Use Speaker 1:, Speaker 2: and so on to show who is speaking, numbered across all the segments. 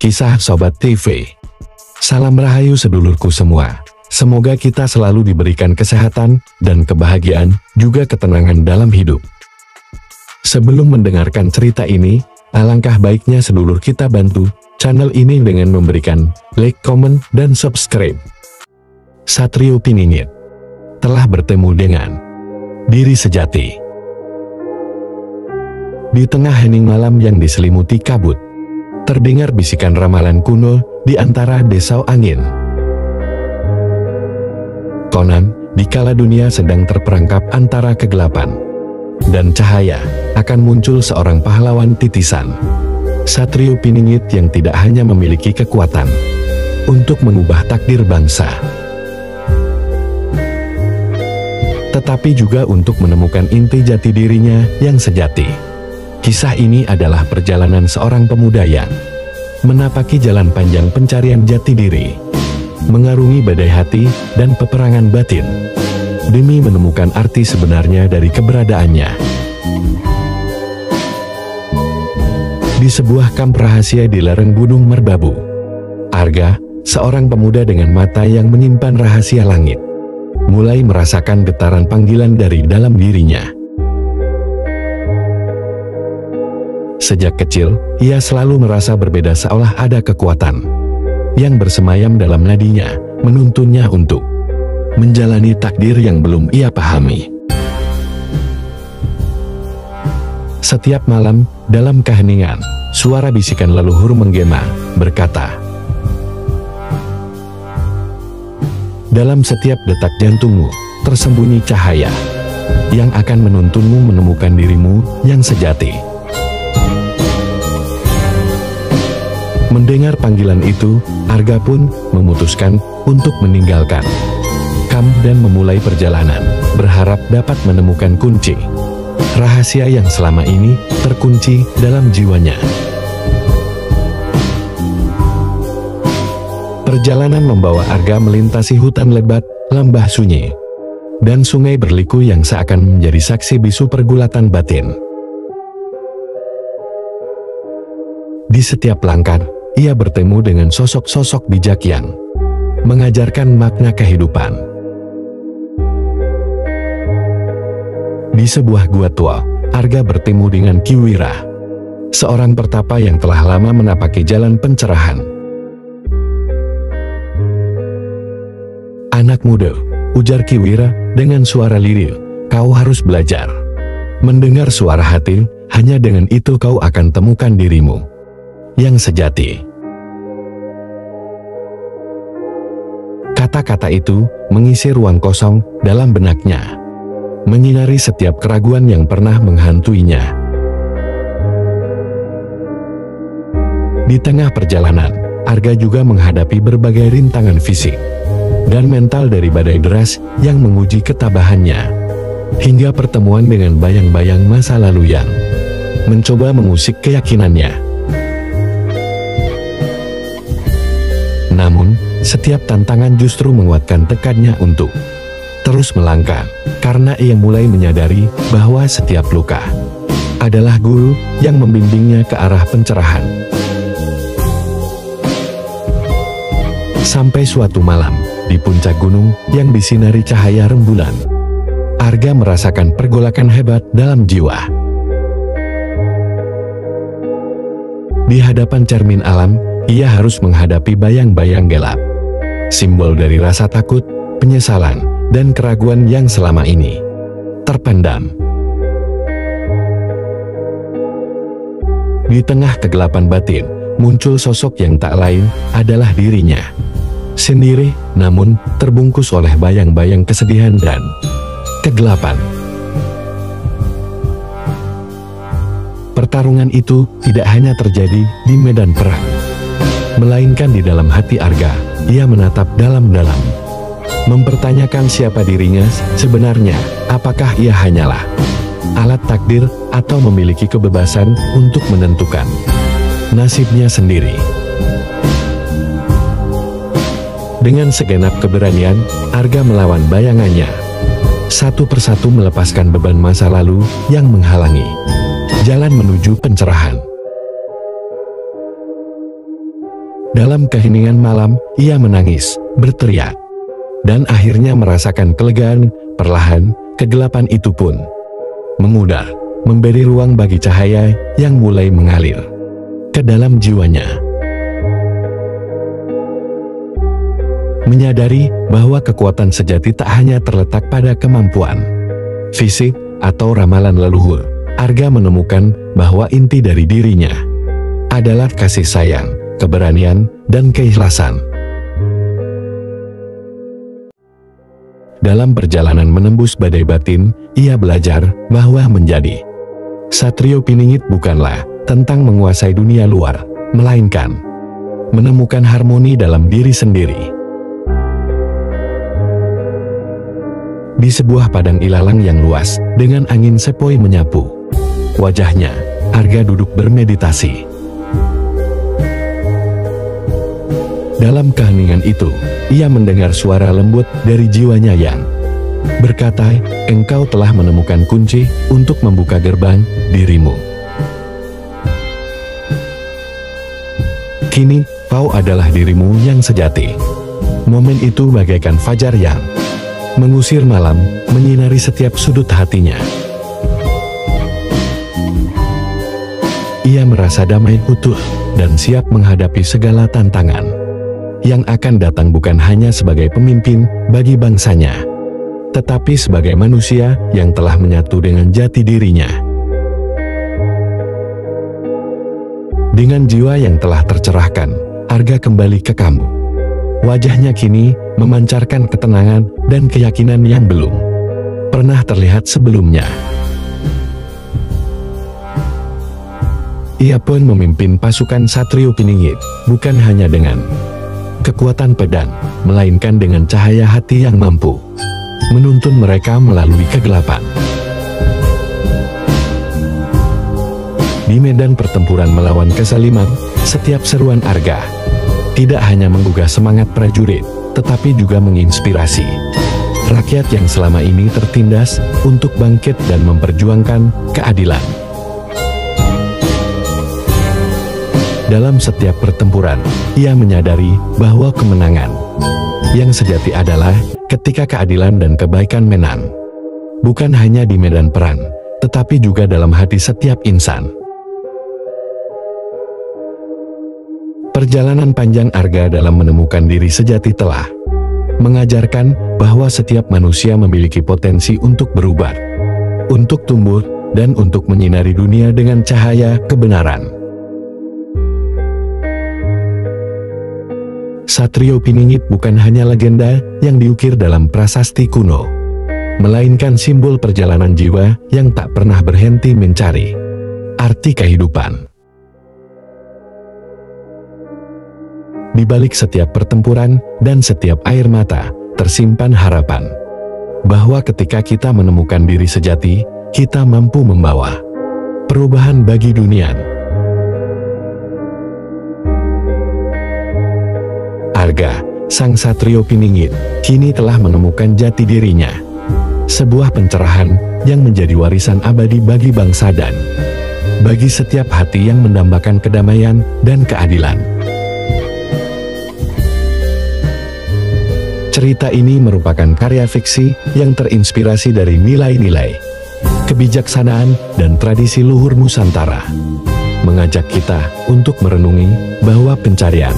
Speaker 1: Kisah Sobat TV. Salam rahayu sedulurku semua. Semoga kita selalu diberikan kesehatan dan kebahagiaan, juga ketenangan dalam hidup. Sebelum mendengarkan cerita ini, alangkah baiknya sedulur kita bantu channel ini dengan memberikan like, komen, dan subscribe. Satrio Piningit telah bertemu dengan diri sejati. Di tengah hening malam yang diselimuti kabut, terdengar bisikan ramalan kuno di antara desau angin. Konon, dikala dunia sedang terperangkap antara kegelapan dan cahaya, akan muncul seorang pahlawan titisan, Satrio Piningit yang tidak hanya memiliki kekuatan untuk mengubah takdir bangsa, tetapi juga untuk menemukan inti jati dirinya yang sejati. Kisah ini adalah perjalanan seorang pemuda yang menapaki jalan panjang pencarian jati diri, mengarungi badai hati dan peperangan batin, demi menemukan arti sebenarnya dari keberadaannya. Di sebuah kamp rahasia di lereng Gunung Merbabu, Arga, seorang pemuda dengan mata yang menyimpan rahasia langit, mulai merasakan getaran panggilan dari dalam dirinya. Sejak kecil, ia selalu merasa berbeda, seolah ada kekuatan yang bersemayam dalam nadinya, menuntunnya untuk menjalani takdir yang belum ia pahami. Setiap malam, dalam keheningan, suara bisikan leluhur menggema, berkata, "Dalam setiap detak jantungmu, tersembunyi cahaya yang akan menuntunmu menemukan dirimu yang sejati." Mendengar panggilan itu, Arga pun memutuskan untuk meninggalkan kamp dan memulai perjalanan, berharap dapat menemukan kunci rahasia yang selama ini terkunci dalam jiwanya. Perjalanan membawa Arga melintasi hutan lebat, lembah sunyi, dan sungai berliku yang seakan menjadi saksi bisu pergulatan batin. Di setiap langkah, ia bertemu dengan sosok-sosok bijak yang mengajarkan makna kehidupan. Di sebuah gua tua, Arga bertemu dengan Ki Wira, seorang pertapa yang telah lama menapaki jalan pencerahan. "Anak muda," ujar Ki Wira dengan suara lirih, "kau harus belajar mendengar suara hati, hanya dengan itu kau akan temukan dirimu yang sejati." Kata-kata itu mengisi ruang kosong dalam benaknya, menyinari setiap keraguan yang pernah menghantuinya. Di tengah perjalanan, Arga juga menghadapi berbagai rintangan fisik dan mental, dari badai deras yang menguji ketabahannya, hingga pertemuan dengan bayang-bayang masa lalu yang mencoba mengusik keyakinannya. Namun, setiap tantangan justru menguatkan tekadnya untuk terus melangkah, karena ia mulai menyadari bahwa setiap luka adalah guru yang membimbingnya ke arah pencerahan. Sampai suatu malam, di puncak gunung yang disinari cahaya rembulan, Arga merasakan pergolakan hebat dalam jiwa. Di hadapan cermin alam, ia harus menghadapi bayang-bayang gelap, simbol dari rasa takut, penyesalan, dan keraguan yang selama ini terpendam. Di tengah kegelapan batin, muncul sosok yang tak lain adalah dirinya sendiri, namun terbungkus oleh bayang-bayang kesedihan dan kegelapan. Pertarungan itu tidak hanya terjadi di medan perang, melainkan di dalam hati Arga. Ia menatap dalam-dalam, mempertanyakan siapa dirinya sebenarnya. Apakah ia hanyalah alat takdir, atau memiliki kebebasan untuk menentukan nasibnya sendiri? Dengan segenap keberanian, Arga melawan bayangannya, satu persatu melepaskan beban masa lalu yang menghalangi jalan menuju pencerahan. Dalam keheningan malam, ia menangis, berteriak, dan akhirnya merasakan kelegaan. Perlahan, kegelapan itu pun memudar, memberi ruang bagi cahaya yang mulai mengalir ke dalam jiwanya. Menyadari bahwa kekuatan sejati tak hanya terletak pada kemampuan fisik atau ramalan leluhur, Arga menemukan bahwa inti dari dirinya adalah kasih sayang, keberanian, dan keikhlasan. Dalam perjalanan menembus badai batin, ia belajar bahwa menjadi Satrio Piningit bukanlah tentang menguasai dunia luar, melainkan menemukan harmoni dalam diri sendiri. Di sebuah padang ilalang yang luas, dengan angin sepoi menyapu wajahnya, Arga duduk bermeditasi. Dalam keheningan itu, ia mendengar suara lembut dari jiwanya yang berkata, "Engkau telah menemukan kunci untuk membuka gerbang dirimu. Kini, kau adalah dirimu yang sejati." Momen itu bagaikan fajar yang mengusir malam, menyinari setiap sudut hatinya. Ia merasa damai, utuh, dan siap menghadapi segala tantangan yang akan datang, bukan hanya sebagai pemimpin bagi bangsanya, tetapi sebagai manusia yang telah menyatu dengan jati dirinya. Dengan jiwa yang telah tercerahkan, Arga kembali ke kamu. Wajahnya kini memancarkan ketenangan dan keyakinan yang belum pernah terlihat sebelumnya. Ia pun memimpin pasukan Satrio Piningit, bukan hanya dengan kekuatan pedang, melainkan dengan cahaya hati yang mampu menuntun mereka melalui kegelapan. Di medan pertempuran melawan kezaliman, setiap seruan Arga tidak hanya menggugah semangat prajurit, tetapi juga menginspirasi rakyat yang selama ini tertindas untuk bangkit dan memperjuangkan keadilan. Dalam setiap pertempuran, ia menyadari bahwa kemenangan yang sejati adalah ketika keadilan dan kebaikan menang. Bukan hanya di medan perang, tetapi juga dalam hati setiap insan. Perjalanan panjang Arga dalam menemukan diri sejati telah mengajarkan bahwa setiap manusia memiliki potensi untuk berubah, untuk tumbuh, dan untuk menyinari dunia dengan cahaya kebenaran. Satrio Piningit bukan hanya legenda yang diukir dalam prasasti kuno, melainkan simbol perjalanan jiwa yang tak pernah berhenti mencari arti kehidupan. Di balik setiap pertempuran dan setiap air mata, tersimpan harapan bahwa ketika kita menemukan diri sejati, kita mampu membawa perubahan bagi dunia. Arga, sang Satrio Piningit, kini telah menemukan jati dirinya. Sebuah pencerahan yang menjadi warisan abadi bagi bangsa dan bagi setiap hati yang mendambakan kedamaian dan keadilan. Cerita ini merupakan karya fiksi yang terinspirasi dari nilai-nilai kebijaksanaan dan tradisi luhur Nusantara, mengajak kita untuk merenungi bahwa pencarian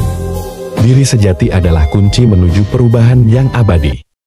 Speaker 1: diri sejati adalah kunci menuju perubahan yang abadi.